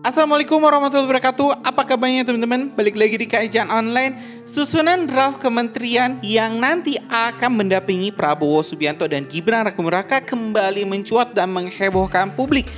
Assalamualaikum warahmatullahi wabarakatuh. Apa kabarnya teman-teman? Balik lagi di Kajian Online. Susunan draft kementerian yang nanti akan mendampingi Prabowo Subianto dan Gibran Rakamuraka kembali mencuat dan menghebohkan publik.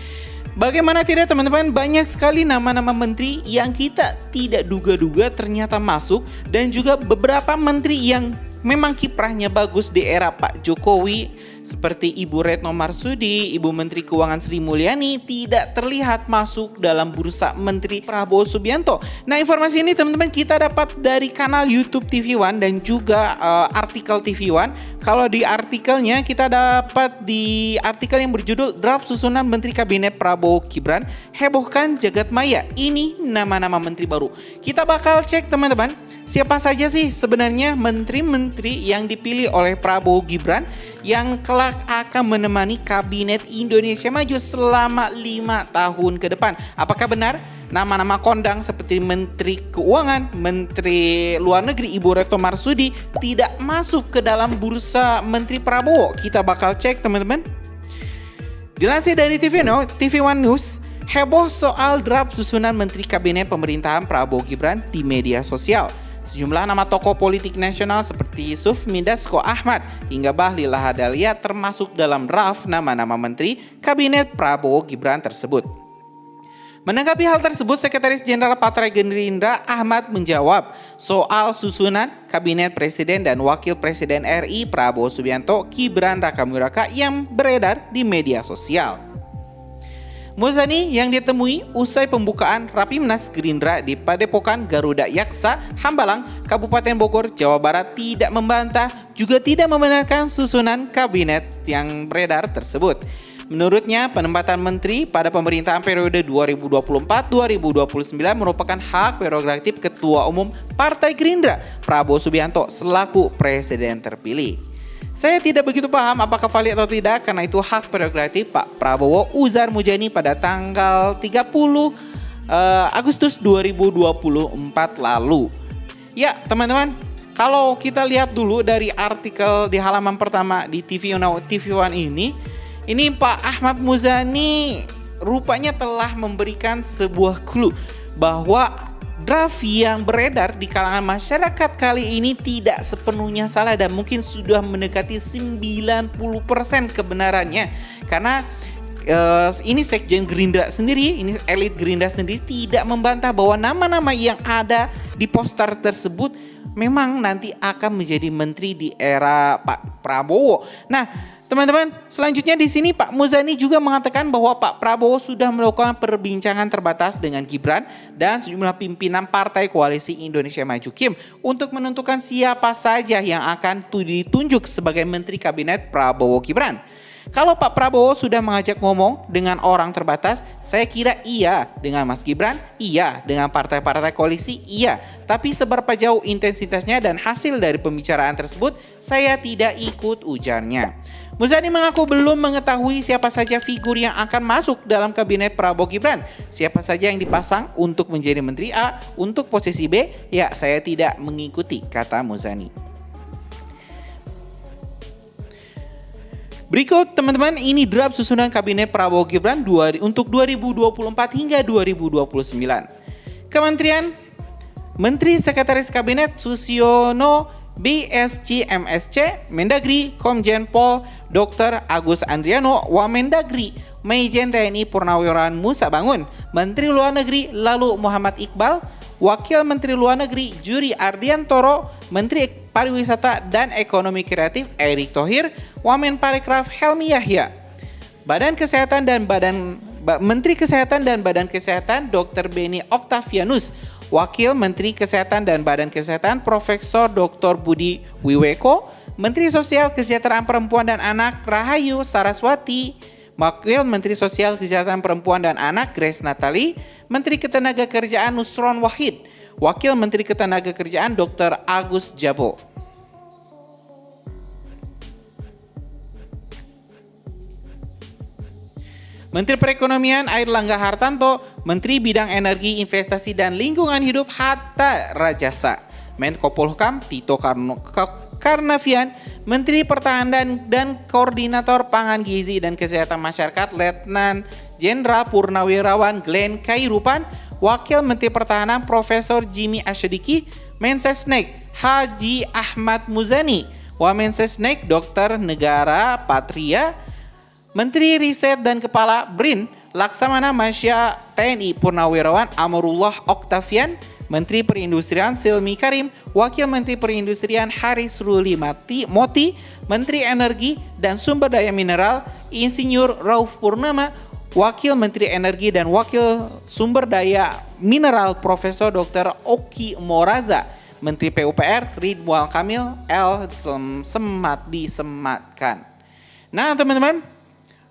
Bagaimana tidak teman-teman, banyak sekali nama-nama menteri yang kita tidak duga-duga ternyata masuk, dan juga beberapa menteri yang memang kiprahnya bagus di era Pak Jokowi seperti Ibu Retno Marsudi, Ibu Menteri Keuangan Sri Mulyani tidak terlihat masuk dalam bursa Menteri Prabowo Subianto. Nah, informasi ini teman-teman kita dapat dari kanal YouTube TV One dan juga artikel TV One. Kalau di artikelnya kita dapat di artikel yang berjudul Draft Susunan Menteri Kabinet Prabowo Gibran Hebohkan Jagat Maya. Ini nama-nama menteri baru. Kita bakal cek teman-teman, siapa saja sih sebenarnya menteri-menteri yang dipilih oleh Prabowo Gibran yang kelak akan menemani Kabinet Indonesia Maju selama 5 tahun ke depan. Apakah benar nama-nama kondang seperti Menteri Keuangan, Menteri Luar Negeri Ibu Retno Marsudi tidak masuk ke dalam bursa Menteri Prabowo? Kita bakal cek teman-teman. Dilansir dari TV One News, heboh soal draft susunan Menteri Kabinet Pemerintahan Prabowo Gibran di media sosial. Sejumlah nama tokoh politik nasional seperti Sufmi Dasko Ahmad hingga Bahlil Lahadalia termasuk dalam draft nama-nama menteri Kabinet Prabowo Gibran tersebut. Menanggapi hal tersebut, Sekretaris Jenderal Partai Gerindra Ahmad menjawab soal susunan Kabinet Presiden dan Wakil Presiden RI Prabowo Subianto Gibran Rakamuraka yang beredar di media sosial. Muzani yang ditemui usai pembukaan Rapimnas Gerindra di Padepokan Garuda Yaksa, Hambalang, Kabupaten Bogor, Jawa Barat tidak membantah juga tidak membenarkan susunan kabinet yang beredar tersebut. Menurutnya, penempatan menteri pada pemerintahan periode 2024-2029 merupakan hak prerogatif Ketua Umum Partai Gerindra, Prabowo Subianto, selaku Presiden terpilih. Saya tidak begitu paham apakah valid atau tidak, karena itu hak prerogatif Pak Prabowo, ujar Muzani pada tanggal 30 Agustus 2024 lalu. Ya teman-teman, kalau kita lihat dulu dari artikel di halaman pertama di TV One ini Pak Ahmad Muzani rupanya telah memberikan sebuah clue bahwa draft yang beredar di kalangan masyarakat kali ini tidak sepenuhnya salah dan mungkin sudah mendekati 90% kebenarannya. Karena ini Sekjen Gerindra sendiri, ini elit Gerindra sendiri tidak membantah bahwa nama-nama yang ada di poster tersebut memang nanti akan menjadi menteri di era Pak Prabowo. Nah, teman-teman, selanjutnya di sini Pak Muzani juga mengatakan bahwa Pak Prabowo sudah melakukan perbincangan terbatas dengan Gibran dan sejumlah pimpinan Partai Koalisi Indonesia Maju (KIM) untuk menentukan siapa saja yang akan ditunjuk sebagai Menteri Kabinet Prabowo Gibran. Kalau Pak Prabowo sudah mengajak ngomong dengan orang terbatas, saya kira iya. Dengan Mas Gibran, iya. Dengan partai-partai koalisi, iya. Tapi seberapa jauh intensitasnya dan hasil dari pembicaraan tersebut, saya tidak ikut, ujarnya. Muzani mengaku belum mengetahui siapa saja figur yang akan masuk dalam kabinet Prabowo Gibran. Siapa saja yang dipasang untuk menjadi Menteri A, untuk posisi B, ya saya tidak mengikuti, kata Muzani. Berikut teman-teman, ini draft susunan Kabinet Prabowo Gibran untuk 2024 hingga 2029. Kementerian Menteri Sekretaris Kabinet Susiono BSC MSC, Mendagri Komjen Pol Dr. Agus Andriano, Wamendagri Maijen TNI Purnawirawan Musa Bangun, Menteri Luar Negeri Lalu Muhammad Iqbal, Wakil Menteri Luar Negeri Juri Ardiantoro, Menteri Pariwisata dan Ekonomi Kreatif Erick Thohir, Wamenparekraf Helmi Yahya, Menteri Kesehatan dan Badan Kesehatan Dr. Beni Oktavianus, Wakil Menteri Kesehatan dan Badan Kesehatan Profesor Dr. Budi Wiweko, Menteri Sosial Kesejahteraan Perempuan dan Anak Rahayu Saraswati, Wakil Menteri Sosial Kesejahteraan Perempuan dan Anak Grace Natali, Menteri Ketenagakerjaan Nusron Wahid, Wakil Menteri Ketenagakerjaan Dr. Agus Jabo. Menteri Perekonomian Airlangga Hartarto, Menteri Bidang Energi, Investasi dan Lingkungan Hidup Hatta Rajasa, Menko Polhukam Tito Karnavian, Menteri Pertahanan dan Koordinator Pangan Gizi dan Kesehatan Masyarakat Letnan Jenderal Purnawirawan Glenn Kairupan, Wakil Menteri Pertahanan Profesor Jimmy Asyidiki, Mensesnek Haji Ahmad Muzani, Wamensesnek Dr. Negara Patria, Menteri Riset dan Kepala BRIN Laksamana Masya TNI Purnawirawan Amrullah Oktavian, Menteri Perindustrian Silmi Karim, Wakil Menteri Perindustrian Haris Ruli Moti, Menteri Energi dan Sumber Daya Mineral Insinyur Rauf Purnama, Wakil Menteri Energi dan Wakil Sumber Daya Mineral Profesor Dr. Oki Moraza, Menteri PUPR Ridwan Kamil disematkan. Nah teman-teman,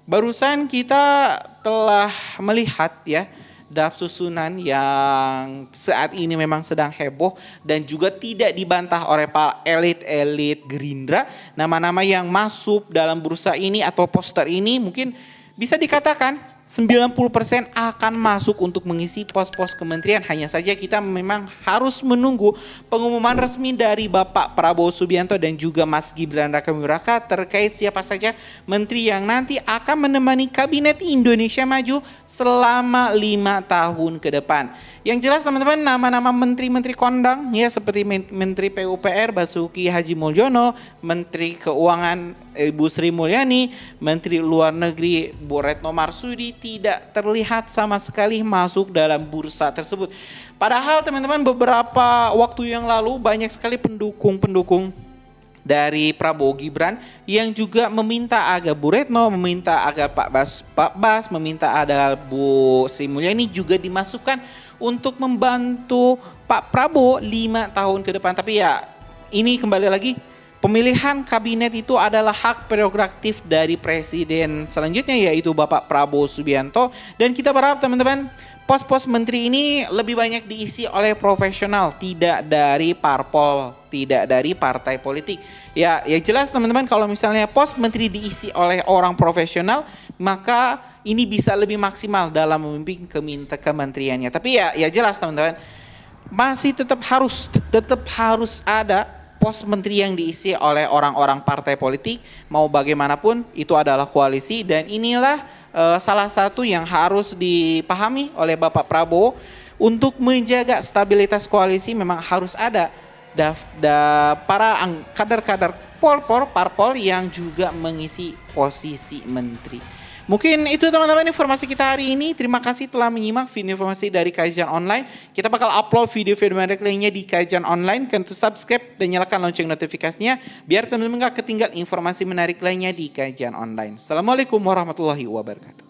barusan kita telah melihat ya draft susunan yang saat ini memang sedang heboh dan juga tidak dibantah oleh para elit-elit Gerindra. Nama-nama yang masuk dalam bursa ini atau poster ini mungkin bisa dikatakan 90% akan masuk untuk mengisi pos-pos kementerian. Hanya saja kita memang harus menunggu pengumuman resmi dari Bapak Prabowo Subianto dan juga Mas Gibran Rakabuming Raka terkait siapa saja menteri yang nanti akan menemani Kabinet Indonesia Maju selama 5 tahun ke depan. Yang jelas teman-teman, nama-nama menteri-menteri kondang ya seperti Menteri PUPR Basuki Haji Mulyono, Menteri Keuangan Ibu Sri Mulyani, Menteri Luar Negeri Bu Retno Marsudi tidak terlihat sama sekali masuk dalam bursa tersebut. Padahal teman-teman beberapa waktu yang lalu banyak sekali pendukung-pendukung dari Prabowo Gibran yang juga meminta agar Bu Retno, meminta agar Pak Bas, meminta agar Bu Sri Mulyani juga dimasukkan untuk membantu Pak Prabowo 5 tahun ke depan. Tapi ya ini kembali lagi, pemilihan kabinet itu adalah hak prerogatif dari presiden selanjutnya yaitu Bapak Prabowo Subianto, dan kita berharap teman-teman pos-pos menteri ini lebih banyak diisi oleh profesional, tidak dari parpol, tidak dari partai politik. Ya jelas teman-teman, kalau misalnya pos menteri diisi oleh orang profesional, maka ini bisa lebih maksimal dalam memimpin kementeriannya. Tapi ya jelas teman-teman, masih tetap harus ada pos menteri yang diisi oleh orang-orang partai politik. Mau bagaimanapun itu adalah koalisi, dan inilah salah satu yang harus dipahami oleh Bapak Prabowo. Untuk menjaga stabilitas koalisi memang harus ada para kader-kader parpol yang juga mengisi posisi menteri. Mungkin itu teman-teman informasi kita hari ini. Terima kasih telah menyimak video informasi dari Kajian Online. Kita bakal upload video-video menarik lainnya di Kajian Online. Kalian subscribe dan nyalakan lonceng notifikasinya biar teman-teman gak ketinggalan informasi menarik lainnya di Kajian Online. Assalamualaikum warahmatullahi wabarakatuh.